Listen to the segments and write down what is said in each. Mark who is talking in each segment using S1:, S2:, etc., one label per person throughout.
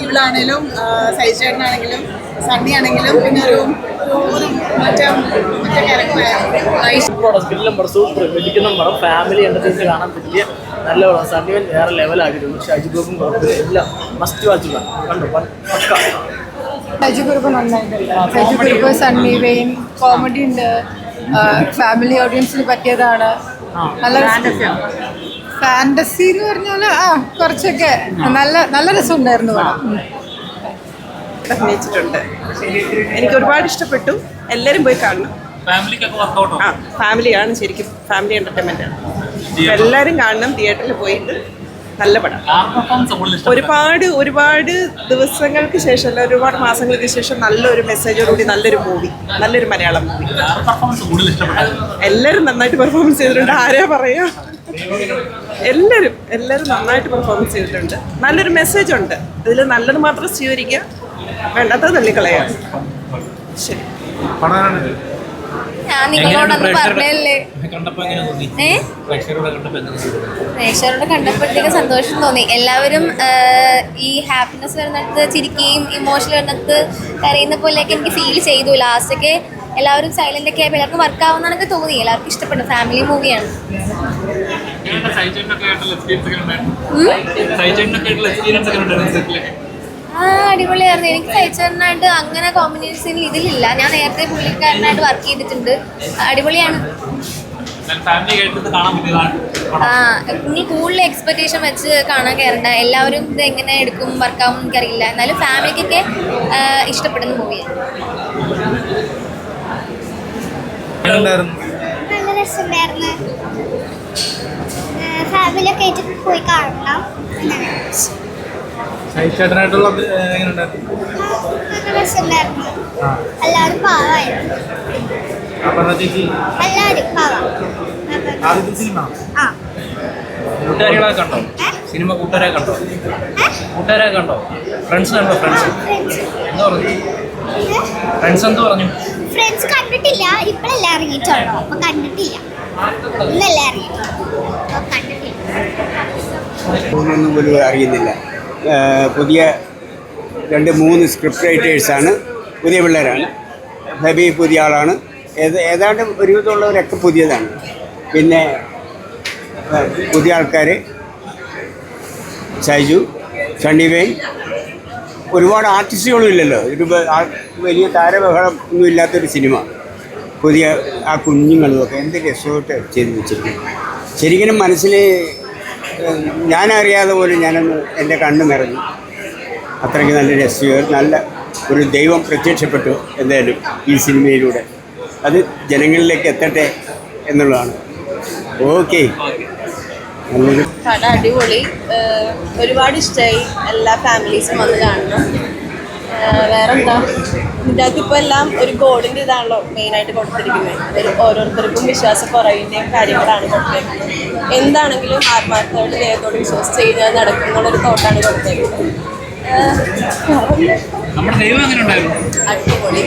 S1: ഇവളാണേലും സൈജേട്ടനാണെങ്കിലും സണ്ണി ആണെങ്കിലും പിന്നെ ഒരു മറ്റേ
S2: ക്യാരക്ടർ ഫാമിലി എന്റർടൈൻമെന്റ് കാണാൻ പറ്റിയ നല്ല പടം. സണ്ണിവൻ വേറെ ലെവലായിരുന്നു. ഷാജിബും എല്ലാം മസ്റ്റ് വാച്ച് കണ്ടു പക്ക.
S3: ഷാജിബുർഗ് നന്നായിട്ടുണ്ട്. ഷാജിബുർഗ് സണ്ണി വെയിൻ കോമഡി ഉണ്ട്. ഫാമിലി ഓഡിയൻസിന് പറ്റിയതാണ്. നല്ല ഫാന്റസി എന്ന് പറഞ്ഞാൽ കുറച്ചൊക്കെ നല്ല രസമുണ്ടായിരുന്നു പടം.
S1: അഭിനയിച്ചിട്ടുണ്ട്. എനിക്ക് ഒരുപാട് ഇഷ്ടപ്പെട്ടു. എല്ലാവരും പോയി കാണണം. ഫാമിലിയാണ് ശരിക്കും ഫാമിലി എന്റർടൈൻമെന്റ് ആണ്. എല്ലാവരും കാണണം. തിയേറ്ററിൽ പോയിട്ട് നല്ല പടം. ഒരുപാട് ദിവസങ്ങൾക്ക് ശേഷം അല്ല ഒരുപാട് മാസങ്ങൾക്ക് ശേഷം നല്ലൊരു മെസ്സേജോടുകൂടി നല്ലൊരു മൂവി, നല്ലൊരു മലയാളം മൂവി. എല്ലാവരും നന്നായിട്ട് പെർഫോമൻസ് ചെയ്തിട്ടുണ്ട്. ആരാ പറയാ, എല്ലാവരും നന്നായിട്ട് പെർഫോമൻസ് ചെയ്തിട്ടുണ്ട്. നല്ലൊരു മെസ്സേജ് ഉണ്ട് ഇതിൽ. നല്ലത് മാത്രം സ്വീകരിക്കുക, വേണ്ടാത്തത് തള്ളിക്കളയാ. ശരി.
S4: ഞാൻ നിങ്ങളോടൊന്ന് പറഞ്ഞല്ലേ, പ്രേക്ഷകരോട് കണ്ടപ്പോഴത്തേക്ക് സന്തോഷം തോന്നി. എല്ലാവരും ഈ ഹാപ്പിനെസ് വരുന്നിടത്ത് ചിരിക്കുകയും ഇമോഷണൽ വരുന്നിടത്ത് കരയുന്ന പോലെയൊക്കെ എനിക്ക് ഫീൽ ചെയ്തു. ലാസ്റ്റൊക്കെ എല്ലാവരും സൈലന്റ് ഒക്കെ ആയപ്പോൾ എല്ലാവർക്കും വർക്ക് ആവുന്നതൊക്കെ തോന്നി. എല്ലാവർക്കും ഇഷ്ടപ്പെട്ടു. ഫാമിലി മൂവിയാണ്. അടിപൊളിയായിരുന്നു. എനിക്ക് സൈച്ചേട്ടനായിട്ട് അങ്ങനെ കോമ്പിനേഷൻ ഇതിലില്ല. ഞാൻ നേരത്തെ പുള്ളിക്കാരനായിട്ട് വർക്ക് ചെയ്തിട്ടുണ്ട്. അടിപൊളിയാണ്. നിങ്ങൾ കൂടുതൽ എക്സ്പെക്ടേഷൻ വെച്ച് കാണാൻ കയറണ്ട. എല്ലാവരും ഇത് എങ്ങനെ എടുക്കും വർക്കാവും എനിക്കറിയില്ല. എന്നാലും ഫാമിലിക്കൊക്കെ ഇഷ്ടപ്പെടുന്ന മൂവിയാണ്.
S5: നല്ല രസമുണ്ടായിരുന്നു. ഫാമിലിയൊക്കെ ആയിട്ട് പോയി കാണണം. എല്ലാവരും പാവായിരുന്നു. എല്ലാവരും പാവാം.
S2: കൂട്ടുകാരികളെ കണ്ടോ? സിനിമ കൂട്ടുകാരെ കണ്ടോ? കൂട്ടുകാരെ കണ്ടോ? ഫ്രണ്ട്സ് കണ്ടോ? ഫ്രണ്ട്സ് എന്താ പറഞ്ഞു? ഫ്രണ്ട്സ് എന്ത് പറഞ്ഞു?
S5: ഫ്രണ്ട്സ് കണ്ടിട്ടില്ല. ഇപ്പോഴല്ലേ ഇറങ്ങിയിട്ടുള്ളൂ. അപ്പൊ കണ്ടിട്ടില്ല. ഇന്നല്ലേ ഇറങ്ങിയിട്ടുള്ളൂ. കണ്ടിട്ടില്ല.
S6: ഒന്നും പോലും അറിയുന്നില്ല. പുതിയ 2-3 സ്ക്രിപ്റ്റ് റൈറ്റേഴ്സാണ്. പുതിയ പിള്ളേരാണ്. ഹബി പുതിയ ആളാണ്. ഏതാണ്ട് ഒരുവിധമുള്ളവരൊക്കെ പുതിയതാണ്. പിന്നെ പുതിയ ആൾക്കാർ ഷൈജു, സണ്ണി വെയിൻ, ഒരുപാട് ആർട്ടിസ്റ്റുകളും ഇല്ലല്ലോ. ഒരു വലിയ താരബഹളം ഒന്നും ഇല്ലാത്തൊരു സിനിമ. പുതിയ ആ കുഞ്ഞുങ്ങളുമൊക്കെ എന്ത് രസമായിട്ട് ചെയ്ത് വെച്ചിട്ടുണ്ട്. ശരിക്കും മനസ്സിൽ ഞാനറിയാതെ പോലും ഞാനൊന്ന് എൻ്റെ കണ്ണ് നിറഞ്ഞു. അത്രയ്ക്ക് നല്ല രസീവർ, നല്ല ഒരു ദൈവം പ്രത്യക്ഷപ്പെട്ടു എന്തായാലും ഈ സിനിമയിലൂടെ. അത് ജനങ്ങളിലേക്ക് എത്തട്ടെ എന്നുള്ളതാണ്. ഓക്കെ.
S7: കട അടിപൊളി. ഒരുപാട് ഇഷ്ടമായി. എല്ലാ ഫാമിലീസും വന്ന് കാണണം. വേറെന്താ, ഇതിൻ്റെ അകത്ത് ഇപ്പോൾ എല്ലാം ഒരു ഗോഡിൻ്റെ ഇതാണല്ലോ മെയിനായിട്ട് കൊടുത്തിരിക്കുന്നത്. അതിൽ ഓരോരുത്തർക്കും വിശ്വാസക്കുറവിൻ്റെയും കാര്യങ്ങളാണ് കൊടുത്തിരിക്കുന്നത്. എന്താണെങ്കിലും ആത്മാർത്ഥമായിട്ട് ദൈവത്തോട് വിശ്വസിച്ച് കഴിഞ്ഞാൽ നടക്കും എന്നുള്ളൊരു തോട്ടാണ് കൊടുത്തിരിക്കുന്നത്. അടിപൊളി.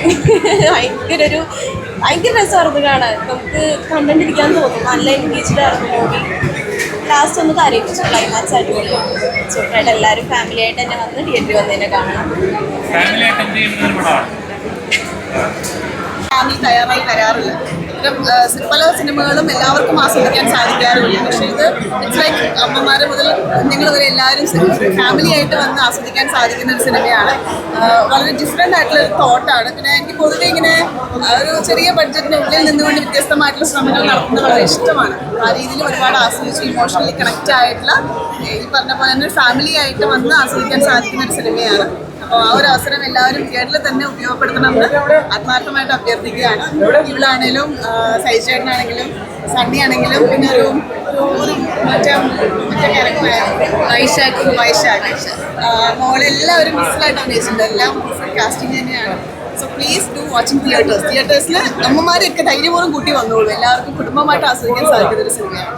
S7: ഭയങ്കര രസമായിരുന്നു കാണാൻ. നമുക്ക് കണ്ടിരിക്കാൻ തോന്നും. നല്ല എൻഗേജ്ഡ് ആയിരുന്നു മൂവി. ലാസ്റ്റ് ഒന്ന് കരയിപ്പിച്ചു. ക്ലൈമാക്സ് അടിപൊളിയാണ്. സൂപ്പറായിട്ട് എല്ലാവരും ഫാമിലി ആയിട്ട് തന്നെ വന്ന് തിയേറ്ററിൽ വന്ന് തന്നെ കാണണം.
S1: ഫാമിലി തയ്യാറായി വരാറില്ല. പല സിനിമകളും എല്ലാവർക്കും ആസ്വദിക്കാൻ സാധിക്കാറുമില്ല. പക്ഷേ ഇത് ഇറ്റ്സ് ലൈക്ക് അമ്മമാരെ മുതൽ കുഞ്ഞുങ്ങൾ വരെ എല്ലാവരും ഫാമിലി ആയിട്ട് വന്ന് ആസ്വദിക്കാൻ സാധിക്കുന്ന ഒരു സിനിമയാണ്. വളരെ ഡിഫറെൻ്റ് ആയിട്ടുള്ള ഒരു തോട്ടാണ്. പിന്നെ എനിക്ക് പൊതുവെ ഇങ്ങനെ ഒരു ചെറിയ ബഡ്ജറ്റിനുള്ളിൽ നിന്നുകൊണ്ട് വ്യത്യസ്തമായിട്ടുള്ള ശ്രമങ്ങൾ നടത്തുന്നത് വളരെ ഇഷ്ടമാണ്. ആ രീതിയിൽ ഒരുപാട് ആസ്വദിച്ച് ഇമോഷണലി കണക്റ്റ് ആയിട്ടുള്ള ഈ പറഞ്ഞ പോലെ തന്നെ ഫാമിലി ആയിട്ട് വന്ന് ആസ്വദിക്കാൻ സാധിക്കുന്ന ഒരു സിനിമയാണ്. അപ്പോൾ ആ ഒരു അവസരം എല്ലാവരും തിയേറ്ററിൽ തന്നെ ഉപയോഗപ്പെടുത്തണമെന്ന് ആത്മാർത്ഥമായിട്ട് അഭ്യർത്ഥിക്കുകയാണ്. ഇവളാണേലും സൈജേട്ടനാണെങ്കിലും സണ്ണി ആണെങ്കിലും പിന്നെ ഒരു മറ്റേ ക്യാരക്ടർ വൈശാഖ് മോളെല്ലാവരും മിസ്സിലായിട്ട് അഭിനയിച്ചിട്ടുണ്ട്. എല്ലാം കാസ്റ്റിംഗ് തന്നെയാണ്. സോ പ്ലീസ് ഡു വാച്ചിങ് തിയേറ്റേഴ്സിൽ അമ്മമാരെയൊക്കെ ധൈര്യപൂർവ്വം കൂട്ടി വന്നോളൂ. എല്ലാവർക്കും കുടുംബമായിട്ട് ആസ്വദിക്കാൻ സാധിക്കുന്ന ഒരു സിനിമയാണ്.